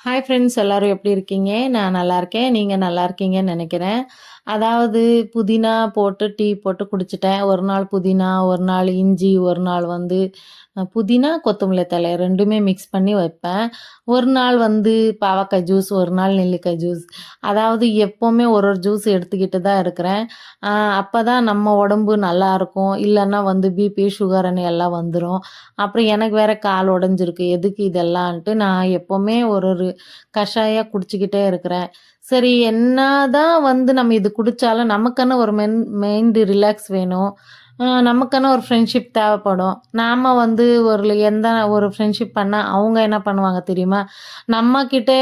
Hi friends, எல்லாரும் எப்படி இருக்கீங்க? நான் நல்லா இருக்கேன். நீங்க நல்லா இருக்கீங்கன்னு நெனைக்கிறேன். அதாவது புதினா போட்டு டீ போட்டு குடிச்சுட்டேன். ஒரு நாள் புதினா, ஒரு நாள் இஞ்சி, ஒரு நாள் வந்து புதினா, கொத்தமல்லி தழை 2மே மிக்ஸ் பண்ணி வைப்பேன். ஒரு நாள் வந்து பாவக்காய் ஜூஸ், ஒரு நாள் நெல்லிக்காய் ஜூஸ். அதாவது எப்பவுமே ஒரு ஒரு ஜூஸ் எடுத்துக்கிட்டு தான் இருக்கிறேன். அ அப்பதான் நம்ம உடம்பு நல்லாருக்கும். இல்லன்னா வந்து பிபி, சுகர்ன்னு எல்லாம் வந்துரும். அப்புறம் எனக்கு வேற கால் உடைஞ்சிருக்கு. எதுக்கு இதெல்லான்ட்டு நான் எப்பவுமே ஒரு ஒரு கஷாயம் குடிச்சுக்கிட்டே இருக்கிறேன். சரி என்னதான் வந்து நம்ம இது குடிச்சாலும் நமக்கான ஒரு மைண்ட் ரிலாக்ஸ் வேணும். நமக்கான ஒரு ஃப்ரெண்ட்ஷிப் தேவைப்படும். நாம வந்து எந்த ஒரு ஃப்ரெண்ட்ஷிப் பண்ணா அவங்க என்ன பண்ணுவாங்க தெரியுமா? நம்மகிட்ட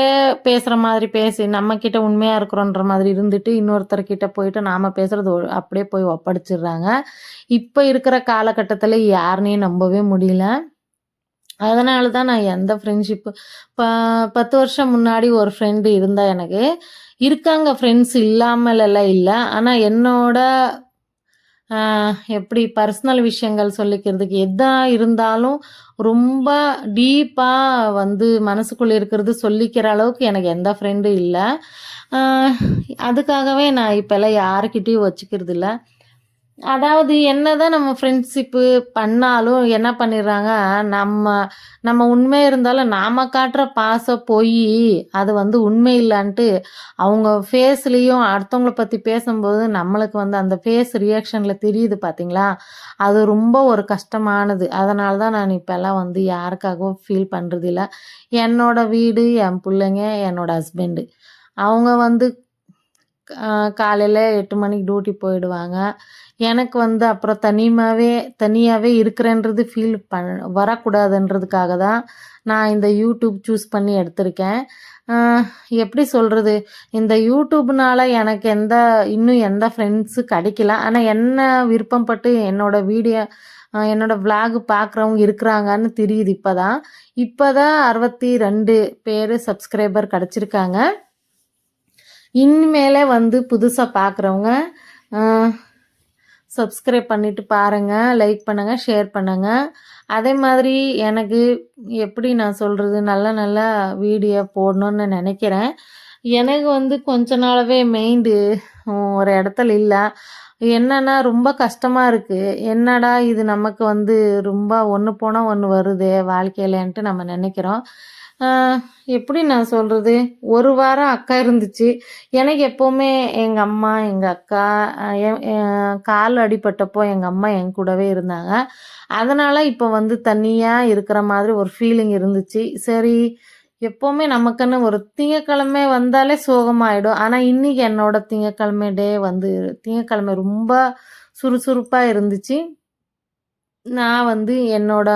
பேசுற மாதிரி பேசி, நம்மகிட்ட உண்மையா இருக்கிறோன்ற மாதிரி இருந்துட்டு, இன்னொருத்தர்கிட்ட போயிட்டு நாம பேசுறது அப்படியே போய் ஒப்படைச்சிடுறாங்க. இப்ப இருக்கிற காலகட்டத்தில யாருனையும் நம்பவே முடியல. அதனால தான் நான் எந்த ஃப்ரெண்ட்ஷிப்பு ப 10 வருஷம் முன்னாடி ஒரு ஃப்ரெண்டு இருந்தா எனக்கு. இருக்காங்க ஃப்ரெண்ட்ஸ் இல்லாமலலாம் இல்ல. ஆனா என்னோட அ எப்படி பர்சனல் விஷயங்கள் சொல்லிக்கிறதுக்கு எதா இருந்தாலும் ரொம்ப டீப்பா வந்து மனசுக்குள்ள இருக்கிறது சொல்லிக்கிற அளவுக்கு எனக்கு எந்த ஃப்ரெண்டும் இல்ல. அ அதுக்காகவே நான் இப்பலாம் யாருக்கிட்டயும் வச்சுக்கிறதில்ல. அதாவது என்னதான் நம்ம ஃப்ரெண்ட்ஷிப்பு பண்ணாலும் என்ன பண்ணிடுறாங்க, நம்ம நம்ம உண்மையா இருந்தாலும் நாம காட்டுற பாசம் பொய்யி, அது வந்து உண்மை இல்லன்ட்டு அவங்க ஃபேஸ்லயும் அடுத்தவங்கள பத்தி பேசும்போது நம்மளுக்கு வந்து அந்த ஃபேஸ் ரியாக்ஷன்ல தெரியுது பார்த்தீங்களா? அது ரொம்ப ஒரு கஷ்டமானது. அதனால தான் நான் இப்பலாம் வந்து யாருக்காகவும் ஃபீல் பண்றதில்ல. என்னோட வீடு, என் புள்ளைங்க, என்னோட ஹஸ்பண்டு. அவங்க வந்து காலையில 8 மணிக்கு டியூட்டி போயிடுவாங்க. எனக்கு வந்து அப்புறம் தனியாவே இருக்கிறேன்றது ஃபீல் வரக்கூடாதுன்றதுக்காக தான் நான் இந்த யூடியூப் சூஸ் பண்ணி எடுத்திருக்கேன். அ எப்படி சொல்றது? இந்த யூடியூப்னால எனக்கு இன்னும் எந்த ஃப்ரெண்ட்ஸு கிடைக்கல. ஆனா என்ன விருப்பப்பட்டு என்னோட விளாக் பார்க்குறவங்க இருக்கிறாங்கன்னு தெரியுது இப்பதான். இப்பதான் 62 பேரு சப்ஸ்கிரைபர் கிடைச்சிருக்காங்க. இனிமேலே வந்து புதுசா பார்க்குறவங்க அ சப்ஸ்கிரைப் பண்ணிட்டு பாருங்க. லைக் பண்ணுங்க, ஷேர் பண்ணுங்க. அதே மாதிரி எனக்கு எப்படி நான் சொல்றது? நல்ல நல்ல வீடியோ போடணும்னு நெனைக்கிறேன். எனக்கு வந்து கொஞ்ச நாளாவே மைண்டு ஒரு இடத்துல இல்ல. என்னன்னா ரொம்ப கஷ்டமா இருக்கு. என்னடா இது நமக்கு வந்து ரொம்ப ஒண்ணு போனா ஒண்ணு வருதே வாழ்க்கையிலன்ட்டு நம்ம நெனைக்கிறோம். அ எப்படி நான் சொல்றது? ஒரு வாரம் அக்கா இருந்துச்சு. எனக்கு எப்பவுமே எங்க அம்மா, எங்க அக்கா, அ எ எ கால் அடிபட்டப்போ எங்க அம்மா என் கூடவே இருந்தாங்க. அதனால இப்ப வந்து தனியா இருக்கிற மாதிரி ஒரு ஃபீலிங் இருந்துச்சு. சரி, எப்பவுமே நமக்குன்னு ஒரு திங்கட்கிழமை வந்தாலே சோகமாயிடும். ஆனா இன்னைக்கு என்னோட திங்கட்கிழமை ரொம்ப சுறுசுறுப்பா இருந்துச்சு. நான் வந்து என்னோட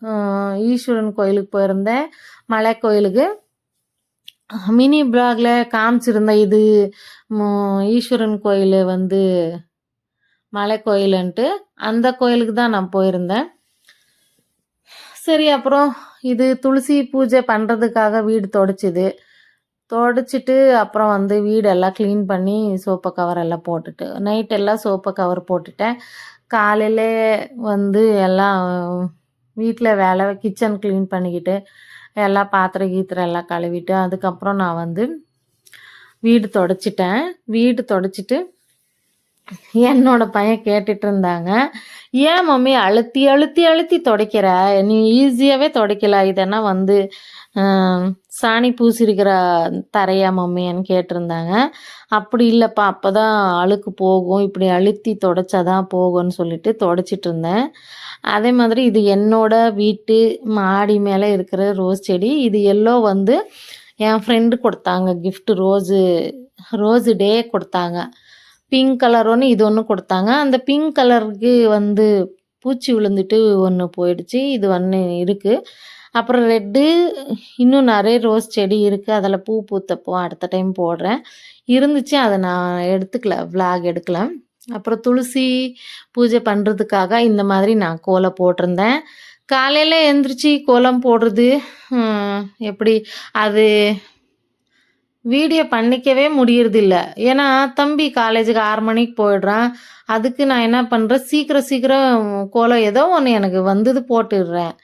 அ ஈஸ்வரன் கோயிலுக்கு போயிருந்தேன். மலை கோயிலுக்கு. மினி ப்ளாக்ல காமிச்சிருந்தேன். இது ஈஸ்வரன் கோயிலு வந்து மலை கோயிலுன்ட்டு. அந்த கோயிலுக்கு தான் நான் போயிருந்தேன். சரி அப்புறம் இது துளசி பூஜை பண்ணுறதுக்காக வீடு தொடச்சிது. தொடச்சிட்டு அப்புறம் வந்து வீடெல்லாம் க்ளீன் பண்ணி சோஃபா கவர் எல்லாம் போட்டுட்டு, நைட் எல்லாம் சோஃபா கவர் போட்டுட்டேன். காலையிலே வந்து எல்லாம் வீட்ல வேலை கிச்சன் க்ளீன் பண்ணிக்கிட்டு, எல்லாம் பாத்திரம் கீத்திரம் எல்லாம் கழுவிட்டு, அதுக்கப்புறம் நான் வந்து வீடு தொடச்சிட்டேன். வீடு தொடச்சிட்டு என்னோட பையன் கேட்டுட்டு இருந்தாங்க. "ஏன் மம்மி அழுத்தி, அழுத்தி, அழுத்தி தொடைக்கிற? நீ ஈஸியாவே தொடைக்கலாம். இதென்ன வந்து அ சாணி பூசியிருக்கிற தரையா மம்மின்னு?" கேட்டிருந்தாங்க. "அப்படி இல்லப்பா, அப்பதான் அழுக்கு போகும். இப்படி அழுத்தி தொடச்சா தான் போகும்ன்னு" சொல்லிட்டு தொடச்சிட்டு இருந்தேன். அதே மாதிரி இது என்னோட வீட்டு மாடி மேல இருக்கிற ரோஸ் செடி. இது எல்லோ வந்து என் ஃப்ரெண்டு கொடுத்தாங்க கிஃப்ட். ரோஸு டே கொடுத்தாங்க. பிங்க் கலர் ஒன்று, இது ஒன்று கொடுத்தாங்க. அந்த பிங்க் கலருக்கு வந்து பூச்சி விழுந்துட்டு ஒன்று போயிடுச்சு. இது ஒன்று இருக்கு. அப்புறம் ரெட்டு, இன்னும் நிறைய ரோஸ் செடி இருக்குது. அதில் பூ பூத்தப்போ அடுத்த டைம் போடுறேன். இருந்துச்சு, அதை நான் எடுத்துக்கல, விளாக் எடுக்கல. அப்புறம் துளசி பூஜை பண்ணுறதுக்காக இந்த மாதிரி நான் கோலம் போட்டிருந்தேன். காலையில் எழுந்திரிச்சி கோலம் போடுறது எப்படி அது வீடியோ பண்ணிக்கவே முடியறதில்ல. ஏன்னா, தம்பி காலேஜுக்கு 6 மணிக்கு போயிடுறான். அதுக்கு நான் என்ன பண்றேன், சீக்கிரம் சீக்கிரம் கோலம் ஏதோ ஒண்ணு எனக்கு வந்தது போட்டுடுறேன்.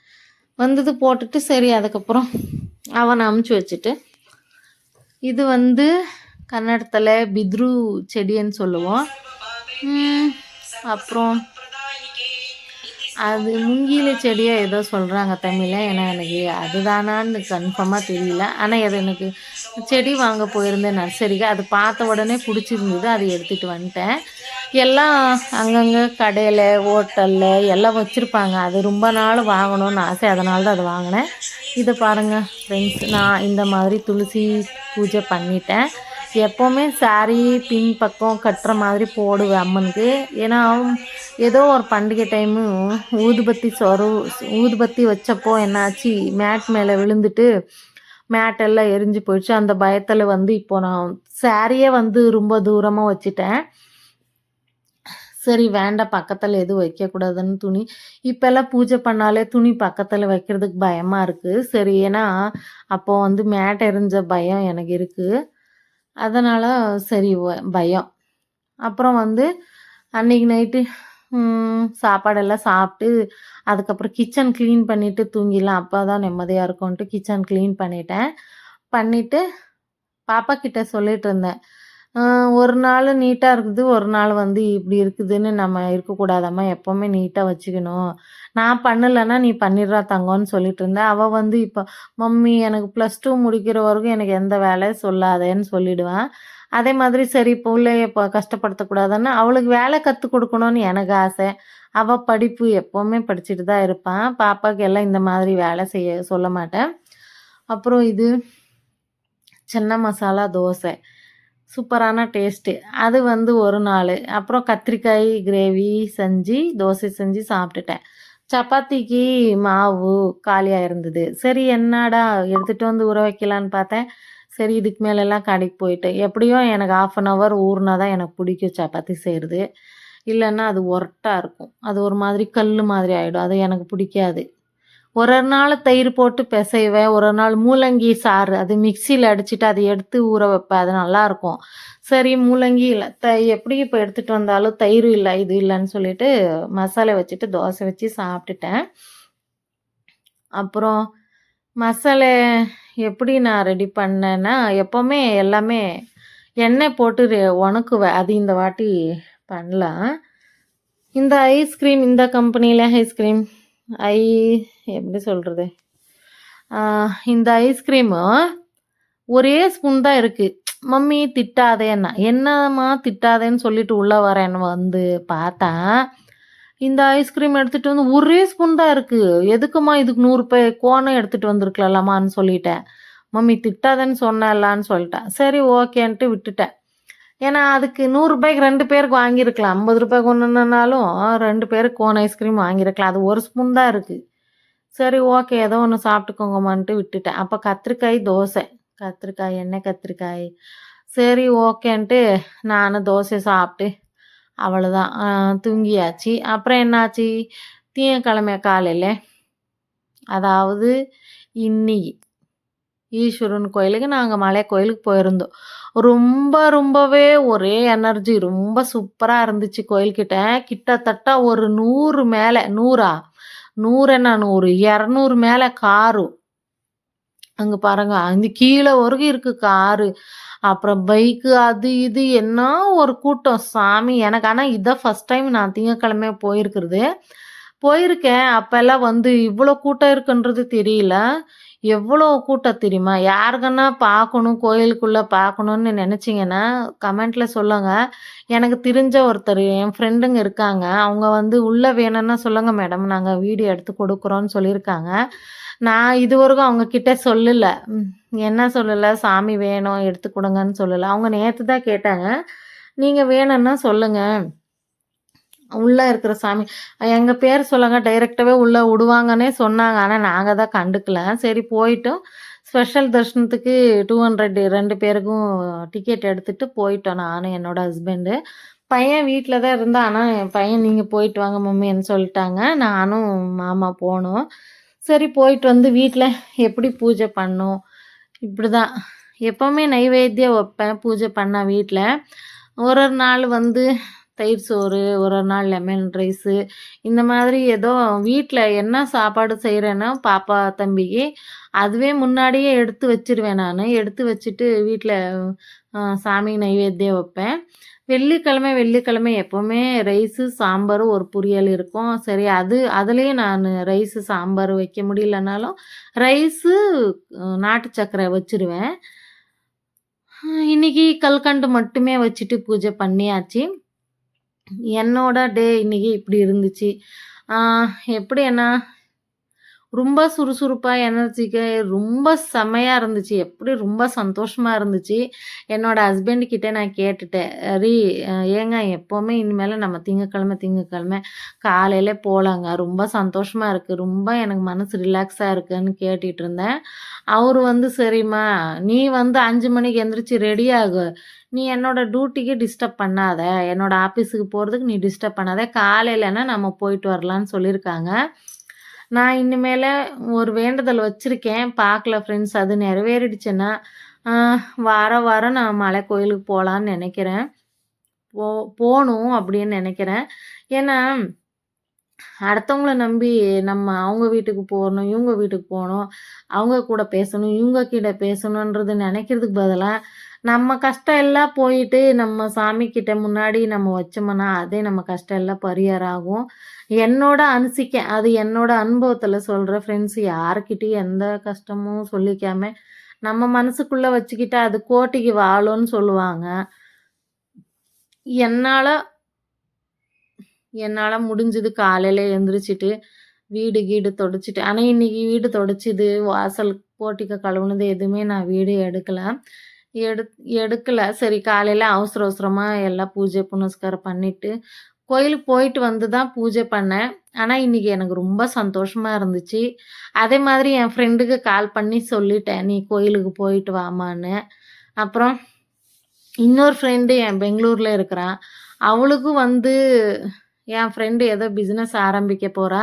வந்தது போட்டுட்டு, சரி அதுக்கப்புறம் அவன அமுச்சு வச்சுட்டு, இது வந்து கன்னடத்தில் பித்ரு செடின்னு சொல்லுவோம். அப்புறம் அது முங்கில செடியோ ஏதோ சொல்கிறாங்க தமிழில். ஏன்னா எனக்கு அதுதானான்னு கன்ஃபார்மாக தெரியல. ஆனால் அது எனக்கு செடி வாங்க போயிருந்தேன் நர்சரிக்கு. அது பார்த்த உடனே பிடிச்சிருந்தது. அதை எடுத்துகிட்டு வந்துட்டேன். எல்லாம் அங்கங்கே கடையில் ஹோட்டலில் எல்லாம் வச்சுருப்பாங்க. அது ரொம்ப நாள் வாங்கணும்னு ஆசை. அதனால தான் அது வாங்கினேன். இதை பாருங்கள் ஃப்ரெண்ட்ஸ், நான் இந்த மாதிரி துளசி பூஜை பண்ணிட்டேன். எப்போவுமே சாரீ பின் பக்கம் கட்டுற மாதிரி போடுவேன் அம்மனுக்கு. ஏன்னா ஏதோ ஒரு பண்டிகை டைமு ஊதுபத்தி வச்சப்போ என்னாச்சு, மேட் மேலே விழுந்துட்டு மேட்டெல்லாம் எரிஞ்சு போயிடுச்சு. அந்த பயத்தில் வந்து இப்போ நான் சாரியே வந்து ரொம்ப தூரமாக வச்சுட்டேன். சரி வேண்டாம், பக்கத்தில் எதுவும் வைக்கக்கூடாதுன்னு துணி இப்போல்லாம் பூஜை பண்ணாலே துணி பக்கத்தில் வைக்கிறதுக்கு பயமாக இருக்குது. சரி, ஏன்னா அப்போது வந்து மேட் எரிஞ்ச பயம் எனக்கு இருக்குது. அதனால் சரி பயம். அப்புறம் வந்து அன்றைக்கி நைட்டு சாப்பாடெல்லாம் சாப்பிட்டு அதுக்கப்புறம் கிச்சன் க்ளீன் பண்ணிவிட்டு தூங்கிடலாம், அப்போ தான் நிம்மதியாக இருக்கும்ன்ட்டு கிச்சன் க்ளீன் பண்ணிவிட்டு பாப்பா கிட்ட சொல்லிட்டு இருந்தேன். ஒரு நாள் நீட்டாக இருக்குது, ஒரு நாள் வந்து இப்படி இருக்குதுன்னு நம்ம இருக்கக்கூடாதம்மா, எப்போவுமே நீட்டாக வச்சுக்கணும். நான் பண்ணலைன்னா நீ பண்ணிடுறா தங்கம்னு சொல்லிட்டு இருந்தேன். அவள் வந்து இப்போ மம்மி எனக்கு +2 முடிக்கிற வரைக்கும் எனக்கு எந்த வேலையும் சொல்லாதேன்னு சொல்லிடுவேன். அதே மாதிரி சரி பிள்ளைய இப்போ கஷ்டப்படுத்தக்கூடாதுன்னு அவளுக்கு வேலை கற்றுக் கொடுக்கணும்னு எனக்கு ஆசை. அவள் படிப்பு எப்போவுமே படிச்சுட்டு தான் இருப்பான். பாப்பாவுக்கு எல்லாம் இந்த மாதிரி வேலை செய்ய சொல்ல மாட்டேன். அப்புறம் இது சின்ன மசாலா தோசை சூப்பரான டேஸ்ட்டு. அது வந்து ஒரு நாள். அப்புறம் கத்திரிக்காய் கிரேவி செஞ்சு தோசை செஞ்சு சாப்பிட்டுட்டேன். சப்பாத்திக்கு மாவு காலியாக இருந்தது. சரி என்னடா எடுத்துகிட்டு வந்து ஊற வைக்கலான்னு பார்த்தேன். சரி இதுக்கு மேலெல்லாம் கடைக்கு போயிட்டு எப்படியும் எனக்கு 1/2 hour ஊறினா தான் எனக்கு பிடிக்கும் சப்பாத்தி செய்கிறது. இல்லைன்னா அது ஒரட்டாக இருக்கும். அது ஒரு மாதிரி கல் மாதிரி ஆகிடும். அது எனக்கு பிடிக்காது. ஒரு நாள் தயிர் போட்டு பிசைவேன். ஒரு நாள் மூலங்கி சாறு அது மிக்சியில் அடிச்சுட்டு அதை எடுத்து ஊற வைப்பேன். அது நல்லாயிருக்கும். சரி மூலங்கி இல்லை எப்படி இப்போ எடுத்துகிட்டு வந்தாலும் தயிர் இல்லை இது இல்லைன்னு சொல்லிட்டு மசாலா வச்சுட்டு தோசை வச்சு சாப்பிட்டுட்டேன். அப்புறம் மசாலா எப்படி நான் ரெடி பண்ணேன்னா, எப்போவுமே எல்லாமே எண்ணெய் போட்டு உணக்குவேன். அது இந்த வாட்டி பண்ணலாம். இந்த ஐஸ்கிரீம் இந்த கம்பெனியில் ஐஸ்கிரீம் எப்படி சொல்கிறது, இந்த ஐஸ்கிரீமு ஒரே ஸ்பூன் தான் இருக்குது. மம்மி திட்டாதேன்னா, என்னம்மா திட்டாதேன்னு சொல்லிட்டு உள்ளே வரேன்னு வந்து பார்த்தா இந்த ஐஸ்கிரீம் எடுத்துகிட்டு வந்து ஒரே ஸ்பூன் தான் இருக்குது. எதுக்குமா இதுக்கு 100 கோனை எடுத்துகிட்டு வந்திருக்கலாமான்னு சொல்லிட்டேன். மம்மி திட்டாதேன்னு சொன்னலான்னு சொல்லிட்டேன். சரி ஓகேன்ட்டு விட்டுட்டேன். ஏன்னா அதுக்கு 100 2 பேருக்கு வாங்கியிருக்கலாம். 50 கொண்டுனாலும் 2 பேருக்கு கோன் ஐஸ்கிரீம் வாங்கியிருக்கலாம். அது ஒரு ஸ்பூன் தான் இருக்குது. சரி ஓகே ஏதோ ஒன்று சாப்பிட்டுக்கோங்கம்மான்ட்டு விட்டுட்டேன். அப்போ கத்திரிக்காய் தோசை, எண்ணெய் கத்திரிக்காய். சரி ஓகேன்ட்டு நான் தோசை சாப்பிட்டு அவ்வளோதான் தூங்கியாச்சு. அப்புறம் என்னாச்சு, திங்கக்கிழமை காலையில் அதாவது இன்னைக்கு ஈஸ்வரன் கோயிலுக்கு நாங்கள் மலை கோயிலுக்கு போயிருந்தோம். ரொம்பவே ஒரே எனர்ஜி, ரொம்ப சூப்பராக இருந்துச்சு. கோயில்கிட்ட கிட்டத்தட்ட ஒரு 100 மேலே 100 என்ன 200 மேலே காரு. அங்கே பாருங்க அந்த கீழே வரைக்கும் இருக்குது காரு. அப்புறம் பைக்கு அது இது என்ன ஒரு கூட்டம் சாமி. எனக்கு ஆனால் இதான் ஃபஸ்ட் டைம் நான் திங்கக்கிழமை போயிருக்கேன். அப்போல்லாம் வந்து இவ்வளோ கூட்டம் இருக்குன்றது தெரியல. எவ்வளோ கூட்டம் தெரியுமா? யாருக்குன்னா பார்க்கணும், கோயிலுக்குள்ளே பார்க்கணுன்னு நினச்சிங்கன்னா கமெண்ட்டில் சொல்லுங்கள். எனக்கு தெரிஞ்ச ஒருத்தர் என் ஃப்ரெண்டுங்க இருக்காங்க. அவங்க வந்து உள்ளே வேணும்னா சொல்லுங்கள் மேடம், நாங்கள் வீடியோ எடுத்து கொடுக்குறோன்னு சொல்லியிருக்காங்க. நான் இதுவரைக்கும் அவங்கக்கிட்ட சொல்லலை. என்ன சொல்லலை, சாமி வேணும் எடுத்து கொடுங்கன்னு சொல்லலை. அவங்க நேற்று தான் கேட்டாங்க. நீங்கள் வேணும்னா சொல்லுங்கள், உள்ளே இருக்கிற சாமி எங்கள் பேர் சொல்லுங்க, டைரெக்டாகவே உள்ளே விடுவாங்கன்னே சொன்னாங்க. ஆனால் நாங்கள் தான் கண்டுக்கல. சரி போயிட்டோம். ஸ்பெஷல் தரிசனத்துக்கு 200 2 பேருக்கும் டிக்கெட் எடுத்துகிட்டு போயிட்டோம். நானும் என்னோடய ஹஸ்பண்டு. பையன் வீட்டில் தான் இருந்தான். ஆனால் என் பையன் நீங்கள் போயிட்டு வாங்க மம்மின்னு சொல்லிட்டாங்க. நானும் மாமா போனோம். சரி போயிட்டு வந்து வீட்டில் எப்படி பூஜை பண்ணோம், இப்படி தான் எப்போவுமே நைவேத்தியம் வைப்பேன் பூஜை பண்ண வீட்டில். ஒரு நாள் வந்து தயிர் சோறு, ஒரு நாள் லெமன் ரைஸு இந்த மாதிரி ஏதோ வீட்ல என்ன சாப்பாடு செய்றேனோ பாப்பா, தம்பிக்கு, அதுவே முன்னாடியே எடுத்து வச்சுருவேன் நானு. எடுத்து வச்சுட்டு வீட்ல சாமிக்கு நைவேத்தியம் வைப்பேன். வெள்ளிக்கிழமை எப்பவுமே ரைஸு, சாம்பாரு, ஒரு பொரியல் இருக்கும். சரி அதுலயும் நானு ரைஸு, சாம்பார் வைக்க முடியலனாலும், ரைஸு நாட்டு சர்க்கரை வச்சுருவேன். இன்னைக்கு கல்கண்டு மட்டுமே வச்சுட்டு பூஜை பண்ணியாச்சு. என்னோட டே இன்னைக்கு இப்படி இருந்துச்சு. ஆ எப்படின்னா, ரொம்ப சுறுசுறுப்பா, எனர்ஜிக்கா ரொம்ப செம்மையா இருந்துச்சு. எப்படி ரொம்ப சந்தோஷமா இருந்துச்சு. என்னோட ஹஸ்பண்ட் கிட்ட நான் கேட்டுட்டேன். ஏங்க எப்பவுமே இனிமேல நம்ம திங்கட்கிழமை காலையில போலாங்க. ரொம்ப சந்தோஷமா இருக்கு. ரொம்ப எனக்கு மனசு ரிலாக்ஸா இருக்குன்னு கேட்டுட்டு இருந்தேன். அவரு வந்து சரிம்மா, நீ வந்து 5 மணிக்கு எந்திரிச்சு ரெடி ஆகு. நீ என்னோட டியூட்டிக்கு டிஸ்டர்ப் பண்ணாத. என்னோட ஆஃபீஸுக்கு போறதுக்கு நீ டிஸ்டர்ப் பண்ணாத. காலையிலனா நம்ம போயிட்டு வரலான்னு சொல்லியிருக்காங்க. நான் இனிமேல ஒரு வேண்டுதல் வச்சிருக்கேன். பார்க்கல ஃப்ரெண்ட்ஸ். அது நிறைவேறிடுச்சுன்னா, ஆ வாரம் நான் மலை கோயிலுக்கு போலான்னு நெனைக்கிறேன். போ போணும் அப்படின்னு நெனைக்கிறேன். ஏன்னா, அடுத்தவங்கள நம்பி நம்ம அவங்க வீட்டுக்கு போணும், இவங்க வீட்டுக்கு போணும், அவங்க கூட பேசணும், இவங்க கிட்ட பேசணுன்றது நெனைக்கிறதுக்கு பதிலா, நம்ம கஷ்டம் எல்லாம் போயிட்டு நம்ம சாமிக்கிட்ட முன்னாடி நம்ம வச்சோம்னா, அதே நம்ம கஷ்டம் எல்லாம் பரிகாரம் ஆகும். அது என்னோட அனுபவத்துல சொல்றேன் ஃப்ரெண்ட்ஸ். யார்கிட்டயும் எந்த கஷ்டமும் சொல்லிக்காம, நம்ம மனசுக்குள்ள வச்சுக்கிட்டா அது கோட்டிக்கு வாழும்னு சொல்லுவாங்க. என்னால என்னால முடிஞ்சது காலையில எந்திரிச்சுட்டு, வீடு கீடு தொடச்சுட்டு ஆனா இன்னைக்கு வீடு தொடச்சது, வாசல் போர்ட்டிகோ கழுவுனது எதுவுமே நான் வீடியோ எடுக்கல. எடுக்கல. சரி காலையில அவசர அவசரமா எல்லாம் பூஜை புனஸ்காரம் பண்ணிட்டு, கோயிலுக்கு போயிட்டு வந்து தான் பூஜை பண்ணேன். ஆனா இன்னைக்கு எனக்கு ரொம்ப சந்தோஷமா இருந்துச்சு. அதே மாதிரி என் ஃப்ரெண்டுக்கு கால் பண்ணி சொல்லிட்டேன், "நீ கோயிலுக்கு போயிட்டு வாமான்னு." அப்புறம் இன்னொரு ஃப்ரெண்டு பெங்களூர்ல இருக்கிறா. அவளுக்கும் வந்து என் ஃப்ரெண்டு ஏதோ பிசினஸ் ஆரம்பிக்க போறா.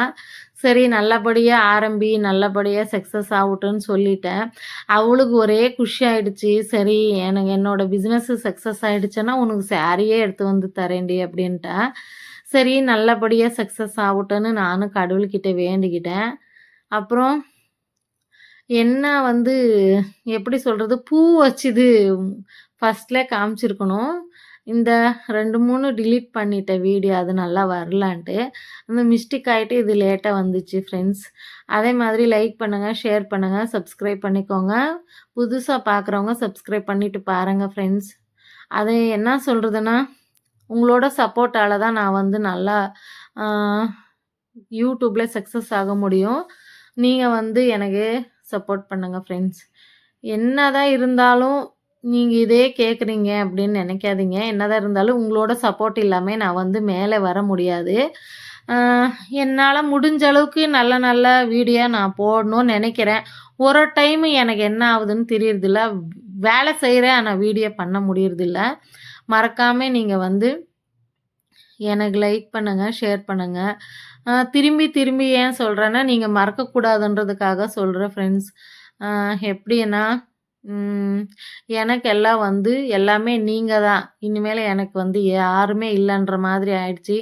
சரி நல்லபடியா ஆரம்பி, நல்லபடியா சக்சஸ் ஆகட்டும்ன்னு சொல்லிட்டேன். அவளுக்கு ஒரே குஷி ஆயிடுச்சு. சரி எனக்கு என்னோட பிசினஸ் சக்சஸ் ஆயிடுச்சுன்னா, உனக்கு சாரியே எடுத்து வந்து தரேன்டி அப்படின்ட்டா. சரி நல்லபடியா சக்சஸ் ஆகட்டும்ன்னு நானும் கடவுள்கிட்ட வேண்டிக்கிட்டேன். அப்புறம் என்ன வந்து எப்படி சொல்றது? பூ வச்சுது ஃபர்ஸ்ட்ல காமிச்சிருக்கணும். இந்த 2, 3 டிலீட் பண்ணிட்டேன் வீடியோ. அது நல்லா வரலான்ட்டு. அந்த மிஸ்டேக் ஆயிட்டு இது லேட்டா வந்துச்சு ஃப்ரெண்ட்ஸ். அதே மாதிரி லைக் பண்ணுங்க, ஷேர் பண்ணுங்க, சப்ஸ்கிரைப் பண்ணிக்கோங்க. புதுசா பார்க்குறவங்க சப்ஸ்கிரைப் பண்ணிட்டு பாருங்க ஃப்ரெண்ட்ஸ். அது என்ன சொல்றதுன்னா, உங்களோட சப்போர்ட்டால தான் நான் வந்து நல்லா ஆ யூடியூப்ல சக்சஸ் ஆக முடியும். நீங்க வந்து எனக்கு சப்போர்ட் பண்ணுங்க ஃப்ரெண்ட்ஸ். என்னதான் இருந்தாலும் நீங்க இதே கேட்குறீங்க அப்படின்னு நினைக்காதீங்க. என்னதான் இருந்தாலும் உங்களோட சப்போர்ட் இல்லாம நான் வந்து மேலே வர முடியாது. ஆ என்னால முடிஞ்ச அளவுக்கு நல்ல நல்ல வீடியோ நான் போடணும்னு நினைக்கிறேன். ஒரு டைம் எனக்கு என்ன ஆகுதுன்னு தெரியறதில்ல. வேலை செய்றேன். ஆனா வீடியோ பண்ண முடியறதில்ல. மறக்காம நீங்க வந்து எனக்கு லைக் பண்ணுங்க, ஷேர் பண்ணுங்க. திரும்பி திரும்பி ஏன் சொல்றேன்னா, நீங்க மறக்கக்கூடாதுன்றதுக்காக சொல்றேன் ஃப்ரெண்ட்ஸ். எப்படின்னா, ம் எனக்கு எல்லாம் வந்து எல்லாமே நீங்க தான். இனிமேல எனக்கு வந்து யாருமே இல்லன்ற மாதிரி ஆயிடுச்சு.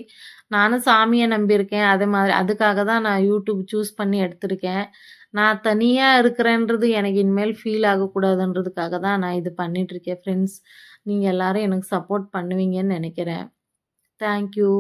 நானும் சாமிய நம்பியிருக்கேன். அதே மாதிரி அதுக்காக தான் நான் யூடியூப் சூஸ் பண்ணி எடுத்திருக்கேன். நான் தனியா இருக்கிறேன்றது எனக்கு இனிமேல் ஃபீல் ஆகக்கூடாதுன்றதுக்காக தான் நான் இது பண்ணிட்டுருக்கேன் ஃப்ரெண்ட்ஸ். நீங்க எல்லாரும் எனக்கு சப்போர்ட் பண்ணுவீங்கன்னு நெனைக்கிறேன். Thank you.